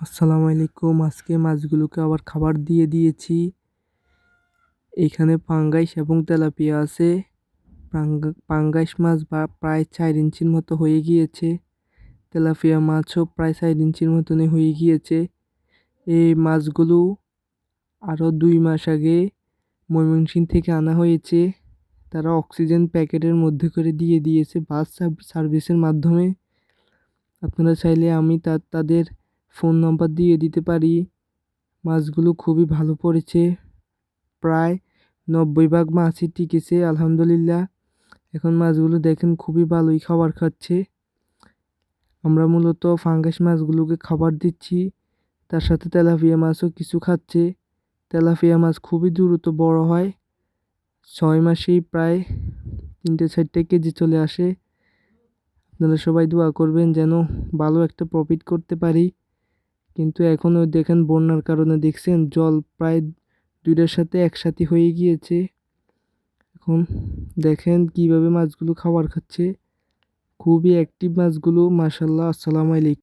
আসসালামু আলাইকুম। আজকে মাছগুলোকে আবার খাবার দিয়ে দিয়েছি। এখানে পাঙ্গাস এবং তেলাপিয়া আছে। পাঙ্গাস মাছ প্রায় 4 ইঞ্চির মতো হয়ে গিয়েছে। তেলাপিয়া মাছও প্রায় 4 ইঞ্চির মতনই হয়ে গিয়েছে। এই মাছগুলো আরও 2 মাস আগে ময়মনসিংহ থেকে আনা হয়েছে। তারা অক্সিজেন প্যাকেটের মধ্যে করে দিয়ে দিয়েছে বাস সার্ভিসের মাধ্যমে। আপনারা চাইলে আমি তাদের ফোন নাম্বার দিয়ে দিতে পারি। মাছগুলো খুবই ভালো পড়েছে। প্রায় 90 ভাগ মাছই টিকেছে আলহামদুলিল্লাহ। এখন মাছগুলো দেখেন খুবই ভালোই খাবার খাচ্ছে। আমরা মূলত ফাঙ্গাস মাছগুলোকে খাবার দিচ্ছি, তার সাথে তেলাপিয়া মাছও কিছু খাচ্ছে। তেলাপিয়া মাছ খুবই দ্রুত বড় হয়, 6 মাসেই প্রায় 3-4 কেজি চলে আসে। আপনারা সবাই দোয়া করবেন যেন ভালো একটা প্রফিট করতে পারি। কিন্তু এখনও দেখেন বন্যার কারণে দেখছেন জল প্রায় দুইটার সাথে একসাথে হয়ে গিয়েছে। এখন দেখেন কিভাবে মাছগুলো খাবার খাচ্ছে। খুবই অ্যাক্টিভ মাছগুলো, মাশাআল্লাহ। আসসালামু আলাইকুম।